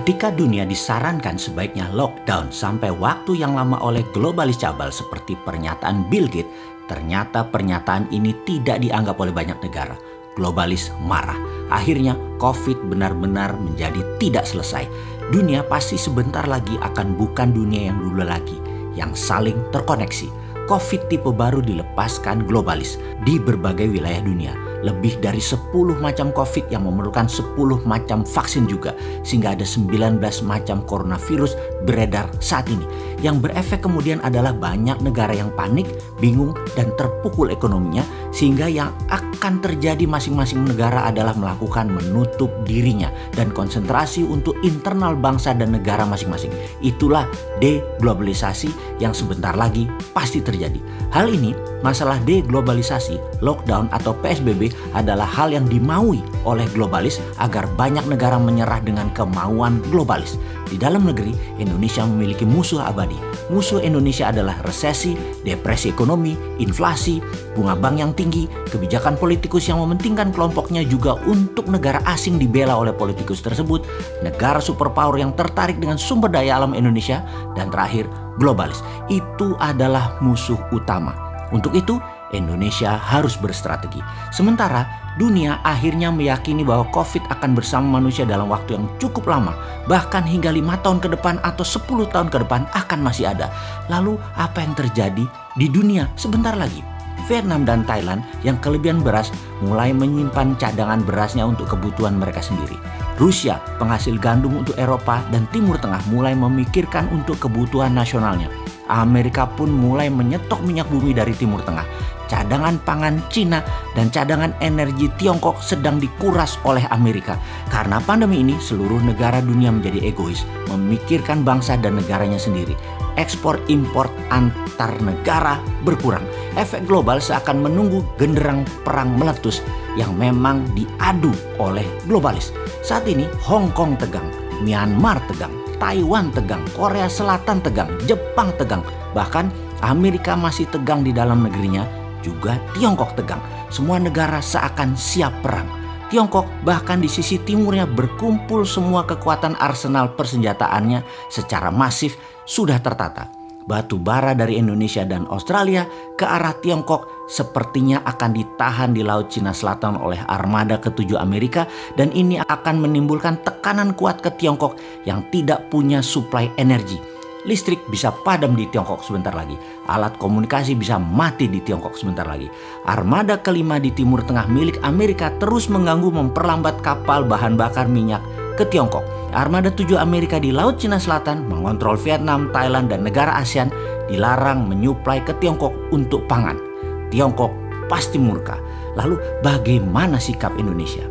Ketika dunia disarankan sebaiknya lockdown sampai waktu yang lama oleh globalis cabal seperti pernyataan Bill Gates, ternyata pernyataan ini tidak dianggap oleh banyak negara. Globalis marah. Akhirnya COVID benar-benar menjadi tidak selesai. Dunia pasti sebentar lagi akan bukan dunia yang dulu lagi, yang saling terkoneksi. COVID tipe baru dilepaskan globalis di berbagai wilayah dunia. Lebih dari 10 macam COVID yang memerlukan 10 macam vaksin juga. Sehingga ada 19 macam coronavirus beredar saat ini. Yang berefek kemudian adalah banyak negara yang panik, bingung, dan terpukul ekonominya. Sehingga yang akan terjadi masing-masing negara adalah melakukan menutup dirinya dan konsentrasi untuk internal bangsa dan negara masing-masing. Itulah deglobalisasi yang sebentar lagi pasti terjadi. Hal ini, masalah deglobalisasi, lockdown atau PSBB adalah hal yang dimaui oleh globalis agar banyak negara menyerah dengan kemauan globalis. Di dalam negeri, Indonesia memiliki musuh abadi. Musuh Indonesia adalah resesi, depresi ekonomi, inflasi, bunga bank yang tinggi, kebijakan politikus yang mementingkan kelompoknya juga untuk negara asing dibela oleh politikus tersebut, negara superpower yang tertarik dengan sumber daya alam Indonesia, dan terakhir, globalis. Itu adalah musuh utama. Untuk itu, Indonesia harus berstrategi. Sementara dunia akhirnya meyakini bahwa COVID akan bersama manusia dalam waktu yang cukup lama, bahkan hingga 5 tahun ke depan atau 10 tahun ke depan akan masih ada. Lalu apa yang terjadi di dunia sebentar lagi? Vietnam dan Thailand yang kelebihan beras mulai menyimpan cadangan berasnya untuk kebutuhan mereka sendiri. Rusia, penghasil gandum untuk Eropa dan Timur Tengah, mulai memikirkan untuk kebutuhan nasionalnya. Amerika pun mulai menyetok minyak bumi dari Timur Tengah. Cadangan pangan Cina dan cadangan energi Tiongkok sedang dikuras oleh Amerika. Karena pandemi ini, seluruh negara dunia menjadi egois, memikirkan bangsa dan negaranya sendiri. Ekspor-impor antar negara berkurang. Efek global seakan menunggu genderang perang meletus yang memang diadu oleh globalis. Saat ini Hong Kong tegang, Myanmar tegang, Taiwan tegang, Korea Selatan tegang, Jepang tegang. Bahkan Amerika masih tegang di dalam negerinya, juga Tiongkok tegang. Semua negara seakan siap perang. Tiongkok bahkan di sisi timurnya berkumpul semua kekuatan arsenal persenjataannya secara masif sudah tertata. Batu bara dari Indonesia dan Australia ke arah Tiongkok sepertinya akan ditahan di Laut Cina Selatan oleh armada ke-7 Amerika, dan ini akan menimbulkan tekanan kuat ke Tiongkok yang tidak punya suplai energi. Listrik bisa padam di Tiongkok sebentar lagi. Alat komunikasi bisa mati di Tiongkok sebentar lagi. Armada kelima di Timur Tengah milik Amerika terus mengganggu memperlambat kapal bahan bakar minyak ke Tiongkok. Armada 7 Amerika di Laut Cina Selatan mengontrol Vietnam, Thailand, dan negara ASEAN dilarang menyuplai ke Tiongkok untuk pangan. Tiongkok pasti murka. Lalu bagaimana sikap Indonesia?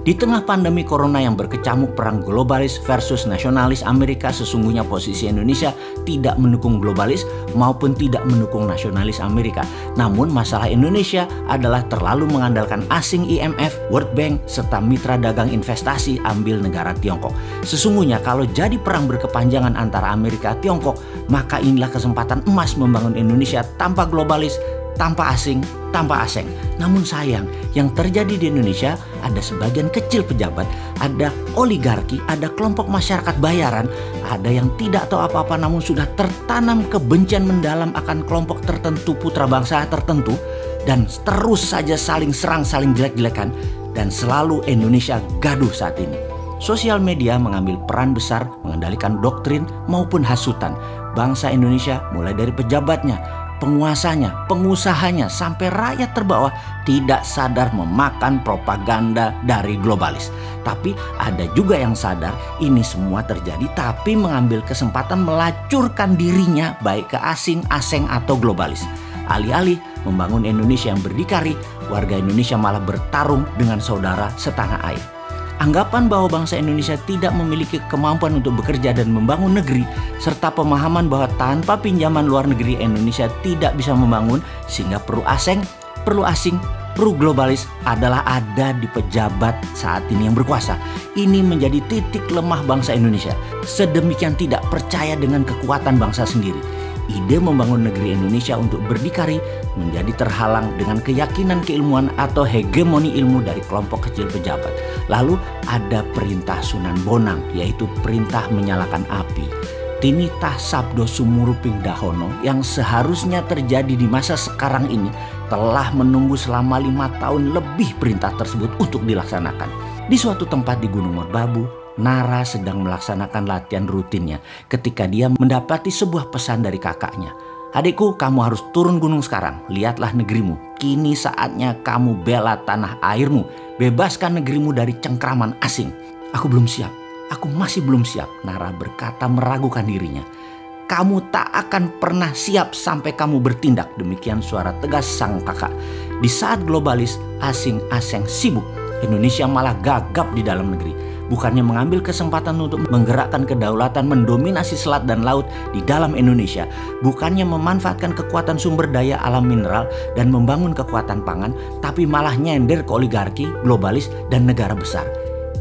Di tengah pandemi corona yang berkecamuk perang globalis versus nasionalis Amerika, sesungguhnya posisi Indonesia tidak mendukung globalis maupun tidak mendukung nasionalis Amerika. Namun masalah Indonesia adalah terlalu mengandalkan asing IMF, World Bank, serta mitra dagang investasi ambil negara Tiongkok. Sesungguhnya kalau jadi perang berkepanjangan antara Amerika dan Tiongkok, maka inilah kesempatan emas membangun Indonesia tanpa globalis, tanpa asing, tanpa asing. Namun sayang, yang terjadi di Indonesia ada sebagian kecil pejabat, ada oligarki, ada kelompok masyarakat bayaran, ada yang tidak tahu apa-apa namun sudah tertanam kebencian mendalam akan kelompok tertentu, putra bangsa tertentu, dan terus saja saling serang, saling jelek-jelekan, dan selalu Indonesia gaduh saat ini. Sosial media mengambil peran besar mengendalikan doktrin maupun hasutan. Bangsa Indonesia mulai dari pejabatnya, penguasanya, pengusahanya, sampai rakyat terbawah tidak sadar memakan propaganda dari globalis. Tapi ada juga yang sadar ini semua terjadi tapi mengambil kesempatan melacurkan dirinya baik ke asing atau globalis. Alih-alih membangun Indonesia yang berdikari, warga Indonesia malah bertarung dengan saudara setanah air. Anggapan bahwa bangsa Indonesia tidak memiliki kemampuan untuk bekerja dan membangun negeri, serta pemahaman bahwa tanpa pinjaman luar negeri Indonesia tidak bisa membangun, sehingga perlu asing, perlu globalis adalah ada di pejabat saat ini yang berkuasa. Ini menjadi titik lemah bangsa Indonesia. Sedemikian tidak percaya dengan kekuatan bangsa sendiri. ide membangun negeri Indonesia untuk berdikari menjadi terhalang dengan keyakinan keilmuan atau hegemoni ilmu dari kelompok kecil pejabat. Lalu ada perintah Sunan Bonang, yaitu perintah menyalakan api. Tinitah Sabdo Sumuruping Dahono yang seharusnya terjadi di masa sekarang ini telah menunggu selama 5 tahun lebih perintah tersebut untuk dilaksanakan. Di suatu tempat di Gunung Merbabu, Nara sedang melaksanakan latihan rutinnya ketika dia mendapati sebuah pesan dari kakaknya. "Adikku, kamu harus turun gunung sekarang. Lihatlah negerimu. Kini saatnya kamu bela tanah airmu. Bebaskan negerimu dari cengkraman asing." "Aku belum siap. Aku masih belum siap," Nara berkata meragukan dirinya. "Kamu tak akan pernah siap sampai kamu bertindak," demikian suara tegas sang kakak. Di saat globalis asing-asing sibuk, Indonesia malah gagap di dalam negeri. Bukannya mengambil kesempatan untuk menggerakkan kedaulatan mendominasi selat dan laut di dalam Indonesia, bukannya memanfaatkan kekuatan sumber daya alam mineral dan membangun kekuatan pangan, tapi malah nyender ke oligarki, globalis, dan negara besar.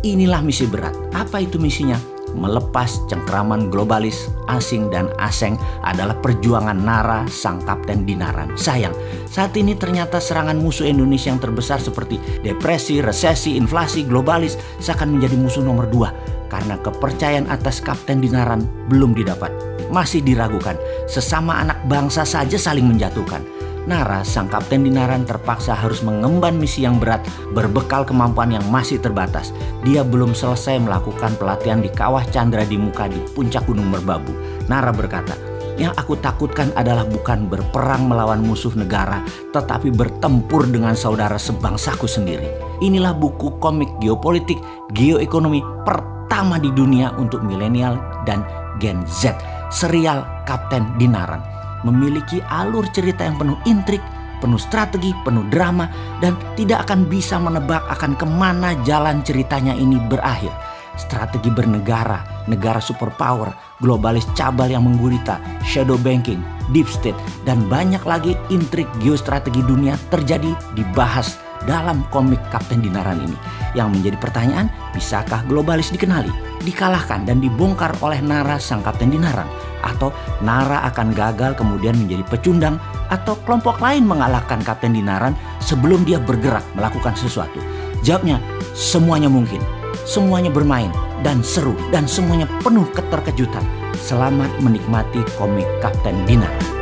Inilah misi berat. Apa itu misinya? Melepas cengkraman globalis, asing, dan aseng adalah perjuangan Nara, sang kapten Dinaran. Sayang, saat ini ternyata serangan musuh Indonesia yang terbesar seperti depresi, resesi, inflasi, globalis seakan menjadi musuh nomor 2 karena kepercayaan atas kapten Dinaran belum didapat. Masih diragukan, sesama anak bangsa saja saling menjatuhkan. Nara, sang kapten Dinaran terpaksa harus mengemban misi yang berat berbekal kemampuan yang masih terbatas. Dia belum selesai melakukan pelatihan di Kawah Chandra di Muka di puncak Gunung Merbabu. Nara berkata, "Yang aku takutkan adalah bukan berperang melawan musuh negara, tetapi bertempur dengan saudara sebangsaku sendiri." Inilah buku komik geopolitik, geoekonomi pertama di dunia untuk milenial dan Gen Z, serial Kapten Dinaran. Memiliki alur cerita yang penuh intrik, penuh strategi, penuh drama, dan tidak akan bisa menebak akan kemana jalan ceritanya ini berakhir. Strategi bernegara, negara superpower, globalis cabal yang menggurita, shadow banking, deep state, dan banyak lagi intrik geostrategi dunia terjadi dibahas dalam komik Kapten Dinaran ini. Yang menjadi pertanyaan, bisakah globalis dikenali, dikalahkan, dan dibongkar oleh Nara, sang Kapten Dinaran? Atau Nara akan gagal kemudian menjadi pecundang, atau kelompok lain mengalahkan Kapten Dinaran sebelum dia bergerak melakukan sesuatu? Jawabnya, semuanya mungkin. Semuanya bermain dan seru dan semuanya penuh keterkejutan. Selamat menikmati komik Kapten Dinaran.